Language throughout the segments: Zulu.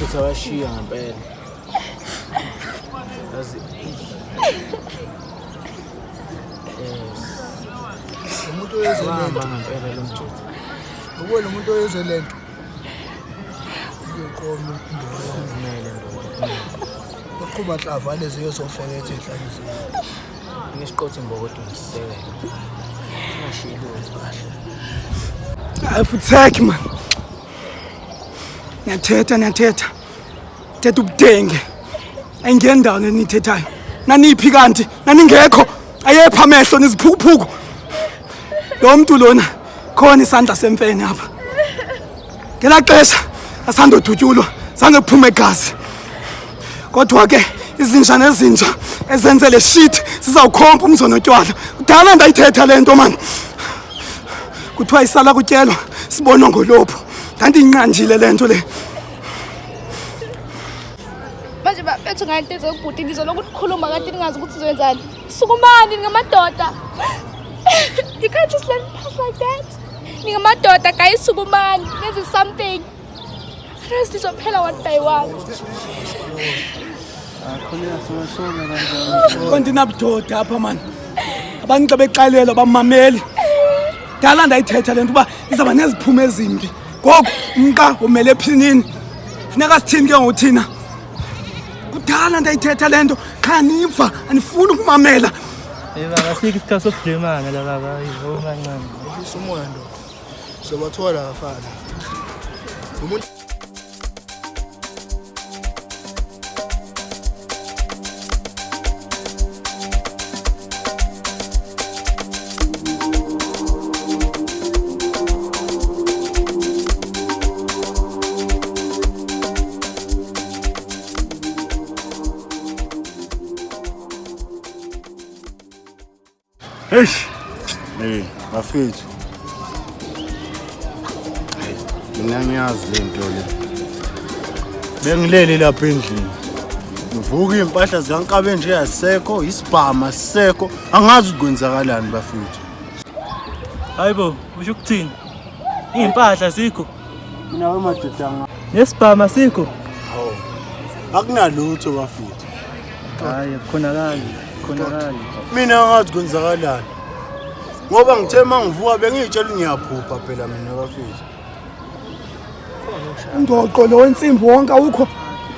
mfethu awashiya ngempela. Yazi umuntu oyezolento ngempela lo mfethu. ubona umuntu oyezolento uzoqoma Kumele ndoda. uqhuba hlava lezi yosofela ethi inhlanzi Ngisiqothe imbokodo ngisekela. Ngashilo kahle. Hayi futhi man. Niyathetha. Thetha ubudenge. Ayingendawo nenithethayo. Naniphi kanti? Naningekho. Ayepha amehlo niziphukuphuku. Lo muntu lona khona isandla semfene apha. Ngela xesha asandodutyulwa, zange kuphume igazi. Kodwa ke izinjana ezintsha ezenze le shit sizawukhompa umzonotywala. Kudala ndayithetha le nto man. Kuthiwa isala kutyelwa sibonwa ngolophu. Ndandiyinqanjile le nto le. Manje bafethu ngayinto zokubhuti ndizokuthi ukukhuluma kanti ningazi ukuthi sizowenzani. Sukumani ngamadoda. You can't just let it pass like that. Ngamadoda guys sukumani. There's something. Rest is ophela one by one. Konke nabudoda apha man. Abantu beqalela bamameli. Dala ndayithetha lento uba izaba neziphumo ezimbi. Ngoku umqa umele ephinini. Funeka sithini ke ngothina. Kudala ndayithetha lento khaniva anifuni ukumamela. Asikho isikhathi sokujemana la baba yiwo kancane. umoya ndo sobathola afana umuntu Hey, bafethu. Mina ngiyazi le nto le. Bengilele lapha endlini. Ngivuka impahla zikaNkabe nje yasekho, isibhama siseko, angazi ukwenzakalani bafethu. Hayibo, usho ukuthini? Impahla sikho. Mina wemadoda Nesibhama sikho. hawo. Akunalutho bafethu. Hayi khonakali. Mina angazi ukwenzakalani. Ngoba ngithe mangivuka bengitshela ngiyaphupha phela mina bafethu. Ndoqo lo wensimbi wonke awukho.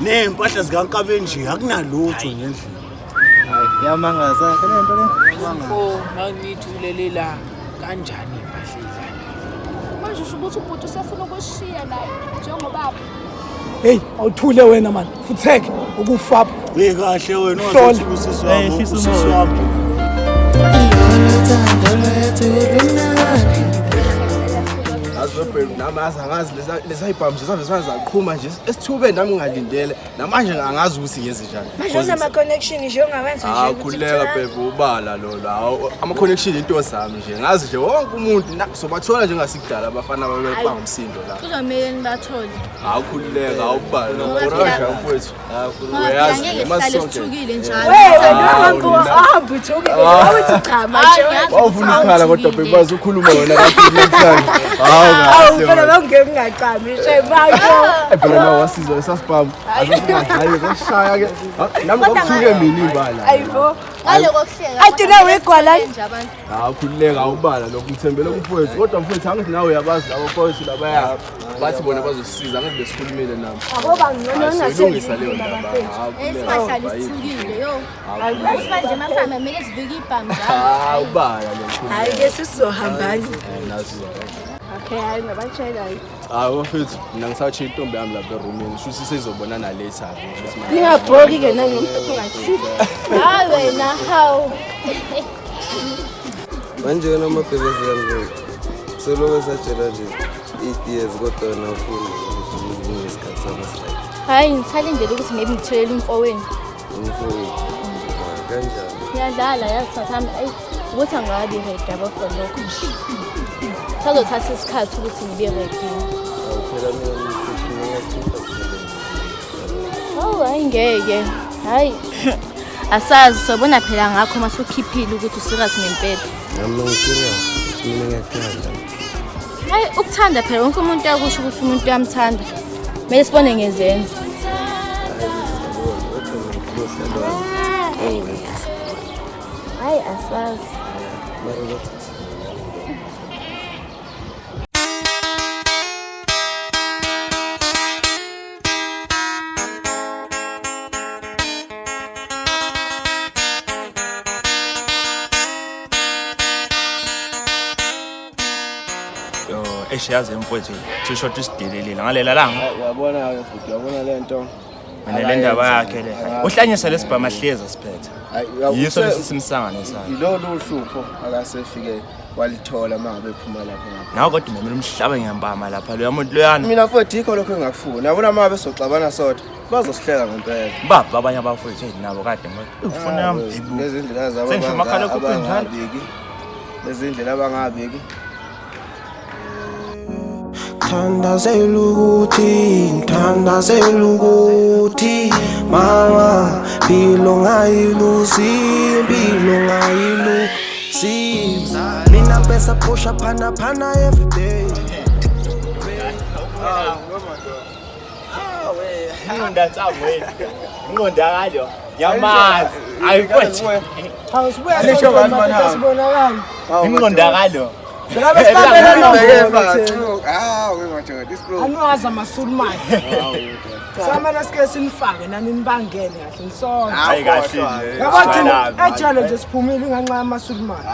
Nempahla zikaNkabe nje akunalutho ngendlini. Hayi yamangaza le nto le. Mfo, mangithi ulelela kanjani impahla idlala. Manje usho ukuthi ubhuti usafuna ukushiya naye njengobaba. Hey, awuthule wena man. Futheke ukufapha. Kahle wena wathi usisi wami, usisi wami. Azobheka namazi angazi lesayibhamu sesavesana zaqhuma nje esithube nami ngalindele namanje angazi ukuthi yenze njani. Manje ama connection nje ongawenza nje ukuthi khuleka bebe ubala lolo ama connection into zami nje ngazi nje wonke umuntu sobathola nje ngasikudala abafana babepanga umsindo la. Kuzomele nibathole. Khuleka awubala orasha mfowethu. Uyazi masonke njalo. Ahamba uthukile awuthi cha manje wawufuna ukukhala kodwa bebe bazi ukhuluma wena kakhulu namhlanje. Awu phela bangengaqami shebayo. Phela nawe wasizwa esasibhamu azosingahayi koshaya ke nami ngokuthuke mina imbala. Ayibo. Ngale kokuhleka. Athi nawe igwala nje abantu. Khuleka awubala lokungithembele kumfowethu kodwa mfowethu angithi nawe uyabazi labo mfowethu labaya bathi bona bazosisiza angithi besikhulumile nami. Ngoba ngcono Lungisa leyo ndaba. Esibahlala isithukile yo. Manje masama kumele sivike ibhamu njalo. Ubala lo. hayi ke sizohambani. Nazi. Okay hayi ngabantshela hayi. Bafethu mina ngisathi intombi yami lapha eroomini shuthi sizobonana later. Ngiyabhoki ke nangomuntu ongasiza. Hayi wena hawu. Manje wena amabhebezi yami solo sajela nje 8 years kodwa nawufuna ukuthi ngesikhathi sami. Hayi ngisalindele ukuthi maybe ngithelele umfowenu. Umfowethu. Kanjani? Ngiyadlala yasithathami ukuthi angabi ready abafo lokho. Sizothatha isikhathi ukuthi ngibe ready. Phela mina ngiyafuna Oh ayingeke. Hayi. Asazi sobona phela ngakho masukhiphile ukuthi usirious ngempela. nami ngisirious. Mina ngiyathanda. Hayi ukuthanda phela wonke umuntu yakusho ukuthi umuntu uyamthanda. Mase sibone ngezenzo. Hayi asazi. Eshayazi mfowethu sisho isidelelile ngalela langa Uyabona ke futhi uyabona lento mina le ndaba yakhe le uhlanyisa lesibhama hleza siphethe yiso lesimsangane sakhe yilolu uhlupho akasefike walithola mangabe ephuma lapha ngapha nawe kodwa mina umhlaba ngiyambama lapha lo yamuntu loyana mina futhi ikho lokho engakufuni yabona mangabe soxabana sodwa bazosihleka ngempela baba abanye abafowethu nabo kade ngifuna yami lezi indlela zabo sengisho makhala kuphenjalo lezi indlela abangabiki Thandazela ukuthi mama mpilo ngayilusi mina besa pusha phana every day ngindatsa wena ngondakalo yamazi ayifwethi Awusibuya sibonakala. ngondakalo Ngabe sibabeke Anwazi amaSulumane. Samana sike sinifake nani nibangene kahle nisonke. Hayi kahle. Yabathi ejele nje siphumile nganxa amaSulumane.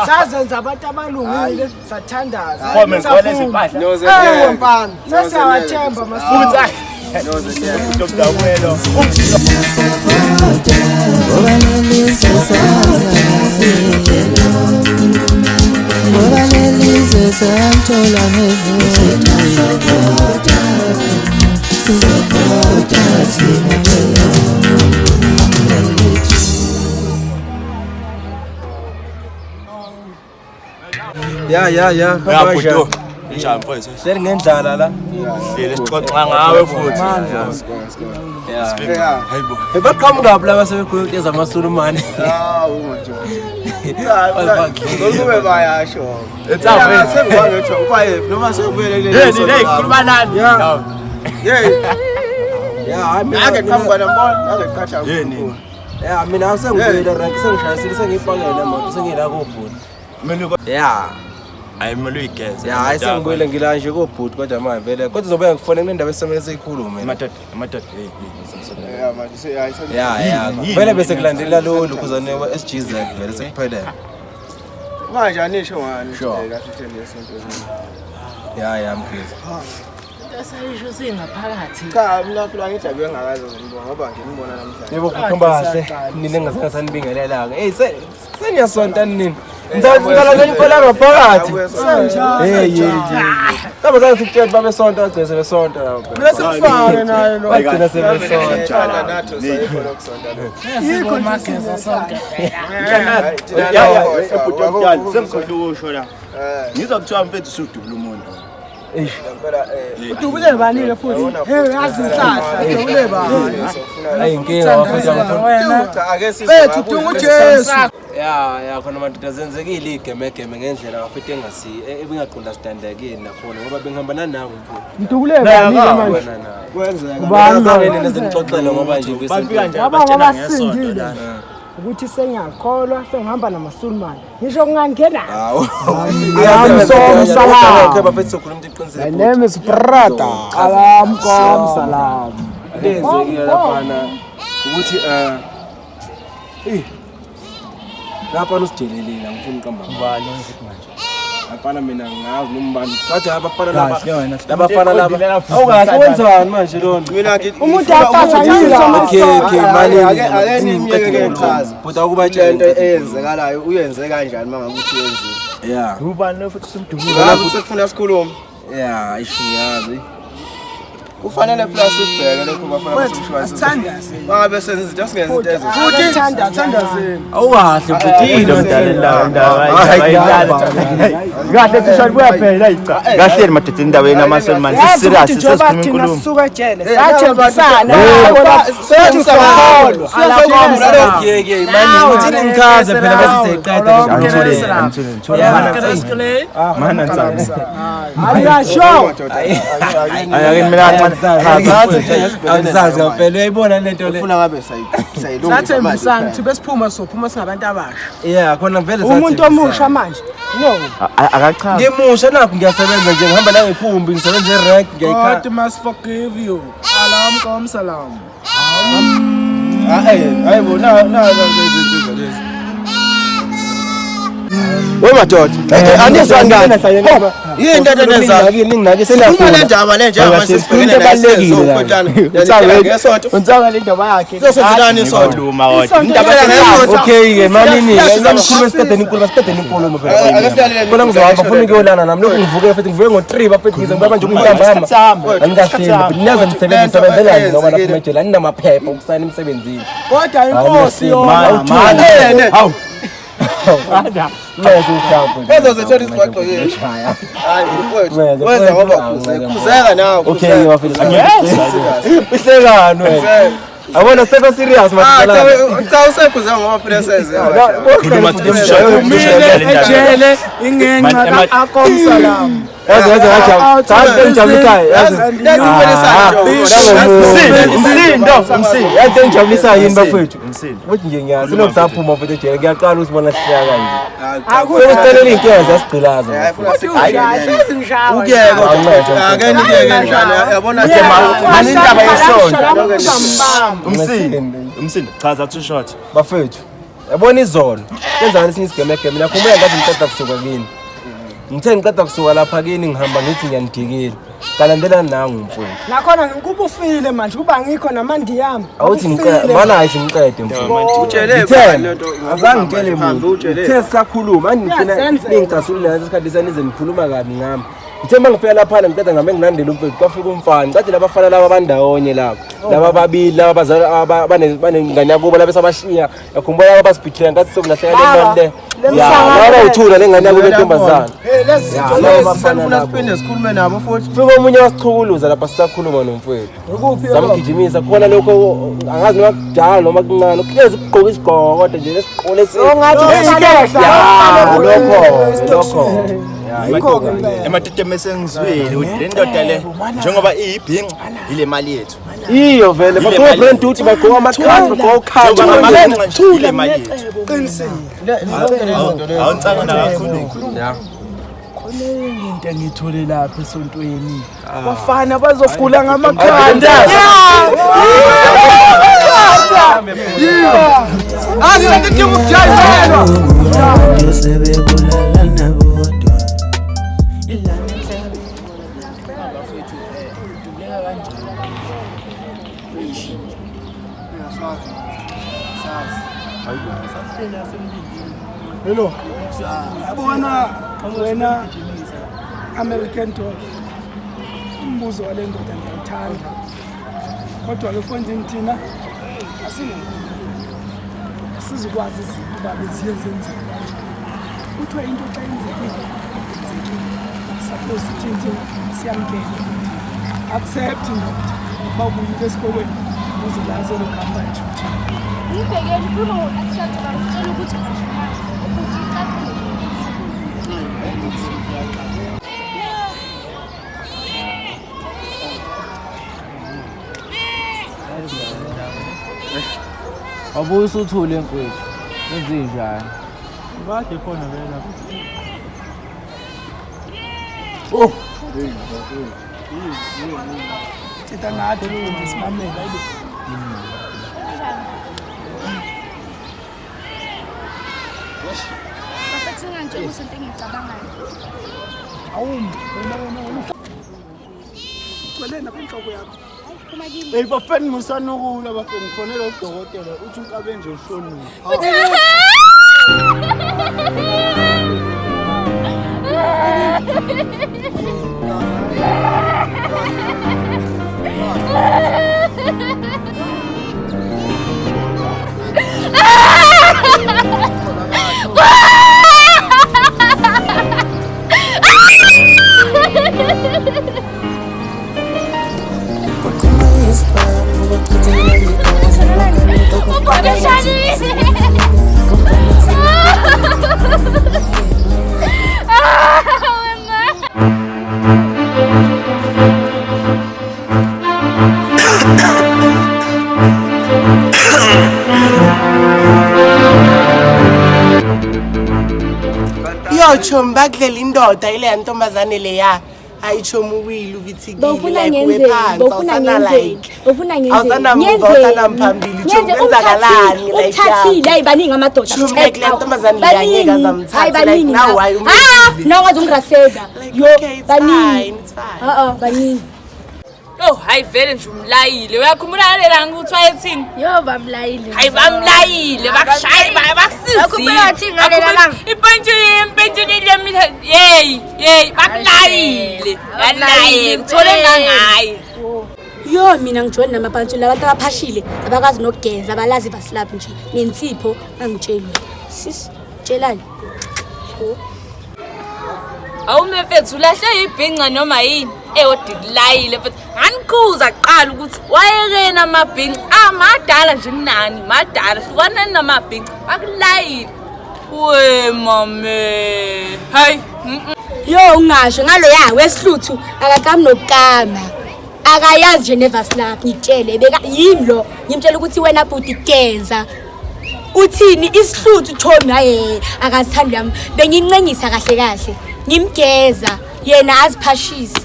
Sazenza abantu abalungile sathandaza. Khona ngone izimpahla. Noze mfana. Sesiyawathemba amaSulumane. Yeah. Yabudo. Njani mfowethu? Seningendlala la. Hlele sixoxa ngawe futhi. Yeah. Hayibo. Baqhamuka lapha laba sebekuyeza amaSulumane. Hawu Ngokube bayasho. Etsafeni sengibangetho kwaye noma sekubuyele kule. Hey, khuluma nani? Yeah, ake qhamuka nambona, ake qhatha yini? Yeah, mina sengibuyele rank sengishayisile sengipakele moto sengila kubhuti. Mina yeah. Ayimele uyigeze. Yeah, ayisengibuyele ngila nje kubhuti kodwa manje vele kodwa uzobuya ngifone kule ndaba esemele seyikhulume. Amadoda Yeah, manje seyayisana. Yeah. Vele bese kulandela lo lukhuzane we-SGZ vele sekuphelele. Manje anisho ngani Sure. kahle itheni yesonto. Yeah, mkhizi. Asayisho singaphakathi. Cha, mina phela ngithi abengakazi ngibona ngoba nje ngibona namhlanje. Yebo kukhomba kahle. Nini engazange sanibingelela ke. Hey, seniyasonta nini? Ngizala nje ifola ngaphakathi. Hey. Kaba zange sikutshela babe sonto agcese besonto lapho. Bese kufane naye lo. Bagcina sebesonto. Njalo nathi sayikho lokusonta lo. Yikho mageza sonke. Ebhuti sengikhohla usho la. Ngizokuthiwa mfethu usudubula umuntu. Udubule bani ke futhi? Hey, yazi inhlahla, udubule bani? Hayi inkinga wafika wena. Ake sizwe. Bethu udunga uJesu. Yeah, khona manje kuzenzekile igeme ngendlela ngafite engasi ebingaqonda standekini nakhona ngoba bengihambana nawe mfowethu. Udubule bani manje? Kwenzeka. Ubani nezinixoxela ngoba nje bafika nje Baba abatshela ngoba ngesonto sindile. lana. Ukuthi sengiyakholwa sengihamba namaSulumane. Ngisho kungangena. hawo. Salam. Bafethu sokhuluma into iqinisile. My name is Brada. Salam salam. Lenzekile lapha ukuthi lapha usijelelile angifuni uqamba ngubani ukuthi manje afana mina ngazi nombani kathi abafana labafana laba awukahle wenzani manje lona Mina ngithi Umuntu yaphatha okay mali ake nimyeke ngichaze. buta ukubatshela Into eyenzekalayo uyenze kanjani mangabe uthi yenzile. yeah Ubani lo futhi simdubula. Ngabe sekufuna sikhulume. yeah ishiyazi Kufanele plus ibheke lokho bafana basishwayo. Sithandaze. Mangabe senze izinto singenza into ezinhle. Futhi thandazeni. Awukahle bhutile umdala ndaba. Kahle tishali buyaphela ica. Kahle madoda endaweni amaSulumane siserious sesikhuluma inkulumo. Sisuka ejele. Sathembisana. Sethi sakholwa. okay mali uthini ngikhaze phela bese siyiqeda Mana ntsana. Ayasho. Ayake mina Angizazi ngempela uyayibona lento le. Ufuna ngabe sayilungisa. Sathembisana ukuthi besiphuma sophuma singabantu abasha. Yeah, khona vele sathi. Umuntu omusha manje. No. Akachaza. Ngimusha nakho ngiyasebenza nje ngihamba la ngephumbi ngisebenza erank ngiyayikha. God must forgive you. Alam kom salam. Hayibo na lezi. Wemadoda. Anizwangani? Yini into enenza? Ngingaki Uma le ndaba le nje amasisibhekene nayo ngesonto. Unsaka le ndaba yakhe. Sesenzilani isonto? Indaba okay ke manini ngizamkhuluma esiqedeni inkulumo phela. Khona ngizohamba ufuna ukuyolana nami lokhu ngivuke futhi ngivuke ngo3 bafethi ngize ngiba manje ukuntambama. Angikahleli naze ngisebenzelani ngoba lapha ejele anginamaphepha ukusayina emsebenzini. Kodwa inkosi yona. Hawu. Manje uhlapho. Ezozethola isibhaxo yethu. Hayi mfowethu. Wenza ngoba khuzeka nawe. Okay ngiyafika. Uhlekani wena? Abona seko serious manje. Cha usekhuzeka ngoba princess. khuluma ejele ingenxa akomsalam. Yazi cha ngijabulisayo yazi. Umsindo. Yazi ngijabulisayo yini bafethu? Uthi nje ngiyazi nokusaphuma futhi ejele ngiyaqala usibona sihleka kanje. Akucelela inkinga zasigqilaza. Ukuyeka ake nikeke njani yabona nje manje indaba yesonto. Umsindo chaza too short. Bafethu. Yabona izolo. Kwenzani isinye isigemegeme nakhumbula ngathi ngiceda kusuka kini. Ngithe ngiceda kusuka lapha kini ngihamba ngithi ngiyanidikile. Kalandela nangu mfowethu. Nakhona ngikuba ufile manje kuba ngikho namandi yami. Awuthi ngicede mana ayithi ngiqede mfowethu. utshele lento azange ngitshele muntu. Uthe sakhuluma angicina ningicasula isikhathi sanize nikhuluma kabi ngami. Ngithe mangifika lapha ngiceda ngame nginandela umfowethu kwafika umfana. Ngicade labafana laba bandawonye lapha. Laba babili laba bazali banengane yakubo laba sabashiya. Yakhumbula laba basibhithela ngathi sokulahleka le mali le. Ya, laba uthula lengane yakubo lentombazana. Sifuna siphinde sikhulume nabo futhi. Fika omunye wasichukuluza lapha sisakhuluma nomfowethu. Samgijimisa khona lokho angazi noma kujala noma kuncane. Uhlezi kugqoka isigqoko kodwa nje lesiqole lokho. Emateteme sengizwile ukuthi le ndoda le njengoba iyibhinqa ile mali yethu. Iyo vele bagqoka brand duty bagqoka amakhadi bagqoka ukhathi njengoba ile mali yethu. Qinisile. Awuncane kakhulu. Ya. Khona into engithole lapha esontweni. Bafana bazogula ngamakhanda. Asithi ukujayelwa. Sebebulala nabodwa. Hello. Yabona wena American dog. Umbuzo wale ndoda ngiyawuthanda. Kodwa ke mfondini thina asizukwazi izinto babe ziyenzenzeka kanje. Kuthiwa into xa yenzekile suppose ithi siyamkela accept ndoda bawubuyile esikolweni uzilaze lokuhamba nje. Ngibhekeni kulo accept ngicela ukuthi Abusa uthule mfowethu. Enzenjani? Kade khona vela. Oh. Tita nathi simamela ibe. Bafethu ngantshela ukuthi engicabangayo. Wena. Kwele napha inhloko yakho. Hey bafeni musanukula bafeni ngifonela udokotela uthi unkabe nje uhlonile. Yo chom bakudlela indoda ile yantombazane leya. Ayichoma uwili ubithikile like wephansi awusana like. Awusana move awusana mphambili chom kwenzakalani like uthathile ayibaningi amadoda. Chom like le ntombazane leya ngeke azamthatha like now why nawazi ungraseza. Yo baningi. Baningi. Oh, hayi vele nje umlayile. Uyakhumbula lela ukuthi wayethini? Yo bamlayile. Hayi bamlayile, bakushaya bakusizile. Impentshile mina. Hey, bakulayile. Yalaye, uthole ngangaye. Yo mina ngijona namaPantsula abantu abaphashile abakazi nokugeza abalazi basilapha nje. Nensipho angitsheli. Sis, tshelani. Awumefethu ulahle ibhinqa noma yini? Odikilayile but nginikhuza kuqala ukuthi wayekena amabhinqa amadala nje nani madala hlukana namabhinqa bakulayile we mame hayi yo ungasho ngalo ya wesihluthu akakami nokukama akayazi nje never slap ngitshele beka yimi lo ngimtshela ukuthi wena bhuti geza uthini isihluthu Thomi haye akazithandi yami bengincenyisa kahle ngimgeza yena aziphashisa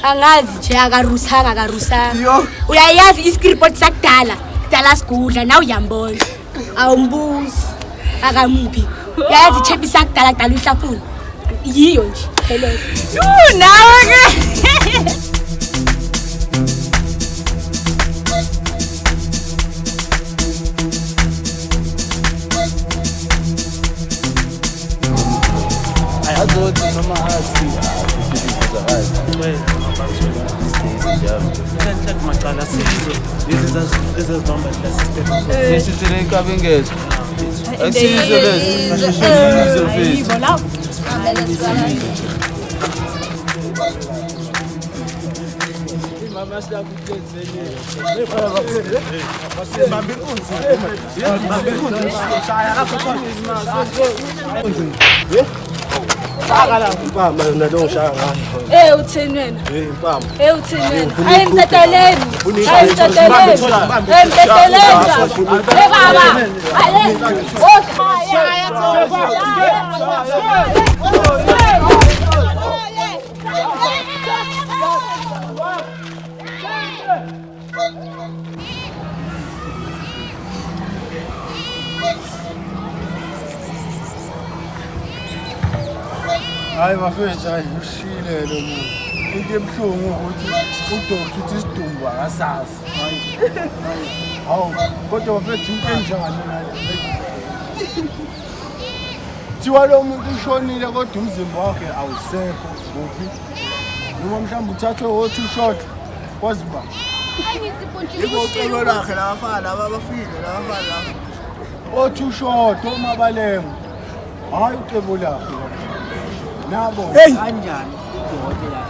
angazi nje akarusanga uyayazi iscript sakudala sigudla nawe uyambona awumbuzi akamuphi uyayazi ichepi sakudala uhlafuna yiyo nje hello nawe ke ayazothi noma athi uthini wena? Uthini wena? Ayimteteleni. Baba. hayi mafethu hayi ushile lo muntu into emhlungu ukuthi udoktor uthi isidumbu akasazi hawu kodwa mafethu into enjani thiwa lo muntu ushonile kodwa umzimba wakhe awusekho kuphi noma mhlawumbe uthathwe wothi ushot kwaziba Icebo lakhe labafana abafile labafana othi ushot omabalengo hayi ucebo lakhe nabo kanjani udokotela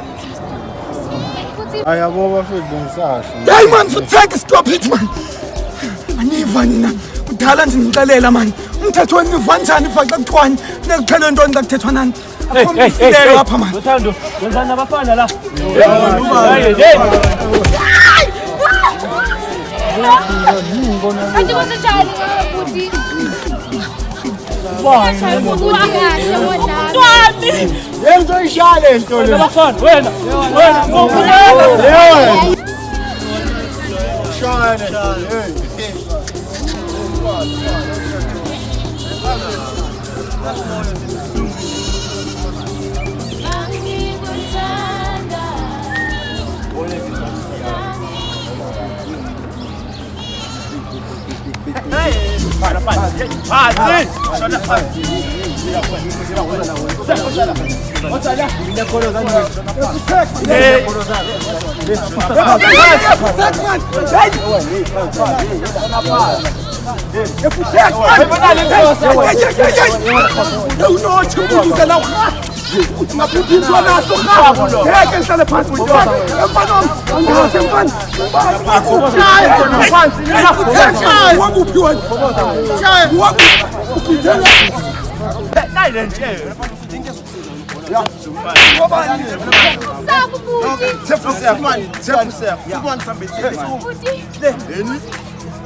ayabo bafethu ngisasho Hey man, for take stop it man. Aniva nina. Kudala nje ngixelela man. Umthetho wenu uvanjani mfaka kuthwani. Nekuthele into engakuthethwa nani. Akhombisilelo lapha man. Uthando, wenzani abafana la? Kanti kusejani futhi? Yenzo ishale into le. Abafana, wena. Shane.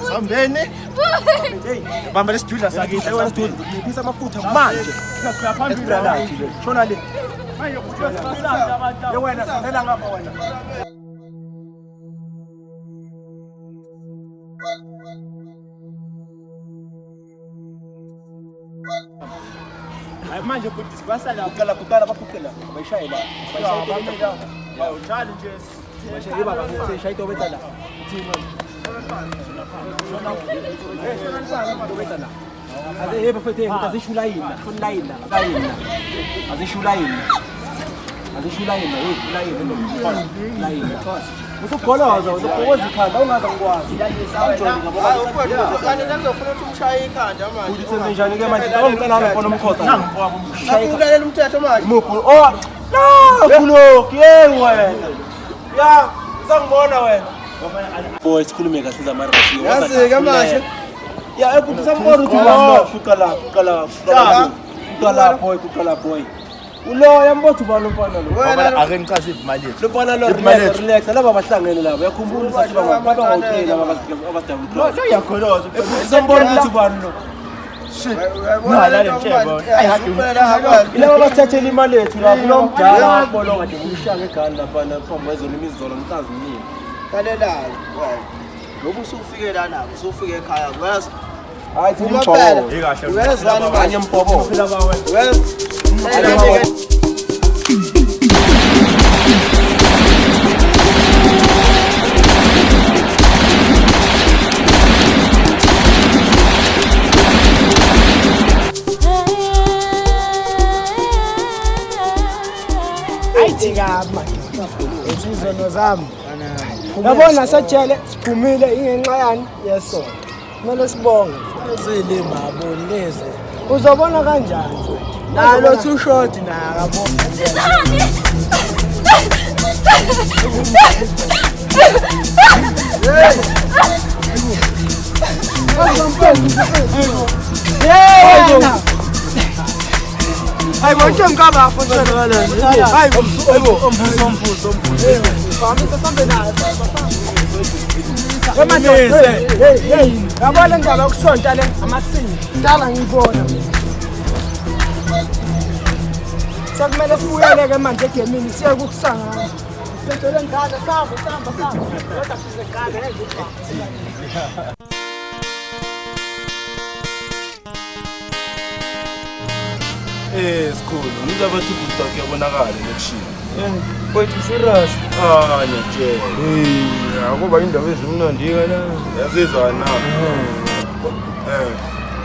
Sambeni. Bamba lesidudla sakhe, wena sidudla. Ngiphisa amafutha manje. Siyakhula phambili la. Shona le. Manje kusiyasilanda abantu. Ye wena sandela ngapha wena. Hayi manje futhi sibasa la kuqala baphuqela bayishayela. Bayishayela. Ya uthali nje. Bayishayela baba ngithi shayito betha la. Aze heba futhi azishulayina, shonlayina, akayina. Azishulayina. Azishulayina, layina. Usugoloza, uzokuwoza ikhanda ungaza ngikwazi. Hayi ufowethu, kanti nazofuna ukuthi umshaye ikhanda manje. Uthi senze njani ke manje? Ngicela lapha nomkhoza. Safulela umthetho manje. Muphu. Oh, no, kulo, yeng wena. Ya, sangibona wena. Boy, sikhulume kahle zamara kahle. Yazi ke manje. Ya, ebuthi sambona ukuthi kuqala boy. Ulo yambothu balo mfana lo. Baba ake ngichaze imali yethu. Lo mfana lo relax laba bahlangene labo. Yakhumbula sathi baba ngawuthela abadabula. Lo yakholoza. Sambona ukuthi bani lo. Shit. Ngala le mtshebo. Ilaba bathathela imali yethu lapho nomdala bolo kade umshaka egala lapha phambi kwezona imizolo ngikazi nini. Kalelayo ngoba usufike la nabo usufike ekhaya uyazi hayi umpobo uyazana kanye mpobo ayithikama izizono zami yabona sajele siphumile ingenxa yani yesonto kumele sibonge ezilima aboneze uzobona kanjani nalo two shot na akabona Ay, bonke ngaba futhi wena. Hayi, umfuso. Famisa sambe nayo. Hey. Yabona ngaba ukusonta le amasini. Ndala ngibona. Sekumele sibuyele ke manje egemini siye kukusanga. Sethele ngada samba. Kodwa sizekade ezipha. Sikhulu, ngizabe thubuta kuyabonakala lekushini. Mfowethu serious. Ngiyatshela. Akuba indaba ezimnandi kana yazizwa na.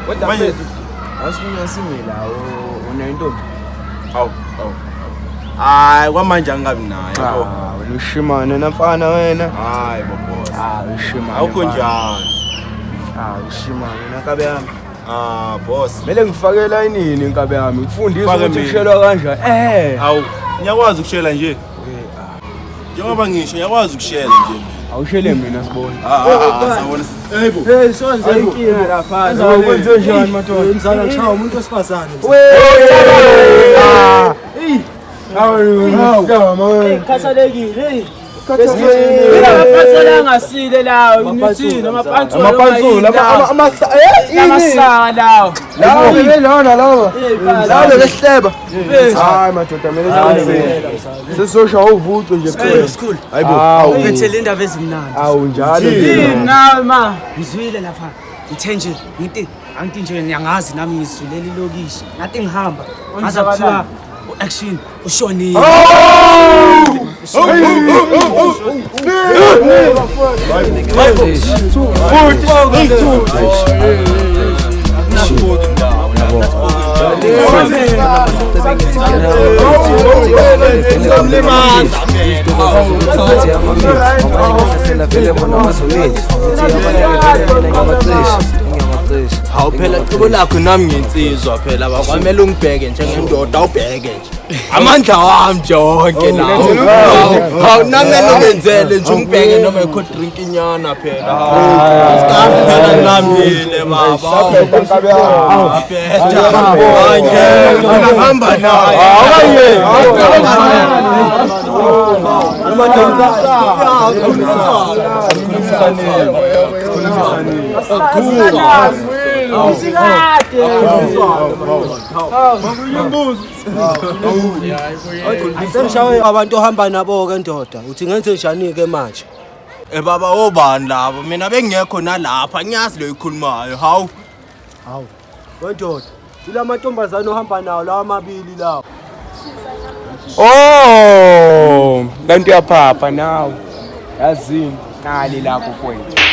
Kodwa manje asifuna simila unentombi. Awu. Hayi kwamanje angabi nayo yabo. Wena ushimane namfana wena. Hayi boss. Ushimane. Awukho njani? Ushimane nakabe yami. Boss. Mele ngifake elayinini inkabe yami. Ngifundise ukuthi kushelwa kanjani. Awu, ngiyakwazi ukushela nje. Njengoba ngisho ngiyakwazi ukushela nje. Awushele mina sibone. Sawona. Hey, sonze inkinga lapha. Uzokwenza njani madoda? Ngizala ngishaya umuntu wesifazane. Hawu, khathalekile. Mina AmaPantsula angasile lawo nithini AmaPantsula amasaka lawo belona lawo lawo lehleba hayi madoda mele sesosha uvuthwe nje School. hayibo Uphethele indaba ezimnandi. awu njalo Nawe ma ngizwile lapha. Ngithe nje angithi nje ngiyangazi nami ngisulela ilokishi. Ngathi ngihamba. Ngaza kuthiwa action ushonile. Hawu phela icebo lakho nami ngiyensizwa phela bakwamele ungibheke njengendoda awubheke nje amandla wami nje wonke nawo hawu namele ungenzele nje ungibheke noma i-cold drink inyana phela phela ngamile baba hamba naye Abantu ohamba nabo ke ndoda uthi ngenze njani ke manje? Baba obani labo mina bengekho nalapha ngiyazi lo ikhulumayo hawu Wendoda ulamantombazane ohamba nawo lawa amabili lawo. Oh, kanti uyaphapha nawe. Yazini nali lapho mfowethu.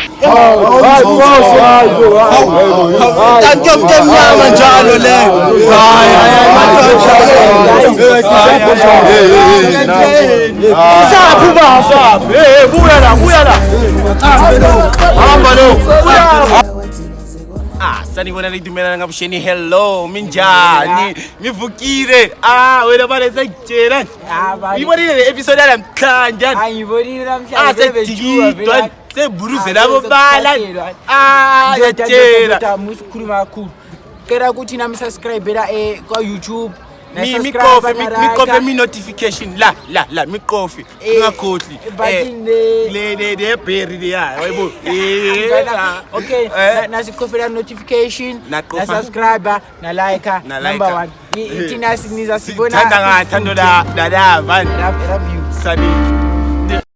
Kanti umnyama njalo leyo. Usaphi baba? Buya la. Hamba lo. Sanibona lidumela ngabusheni hello minjani ngivukile wena bale sekutshela ngibonile le episode namhlanje Angibonile namhlanje sebejidwa seburuze labo bala yatshela musikhuluma kakhulu kera ukuthi nami subscribe la kwa YouTube Mikofe mi notification la mikofe ngakhohli le berry le ya wayibo okay nasikofela notification na subscriber na like number 1 ithi nasiniza sibona thanda ngathando la dada van love you sani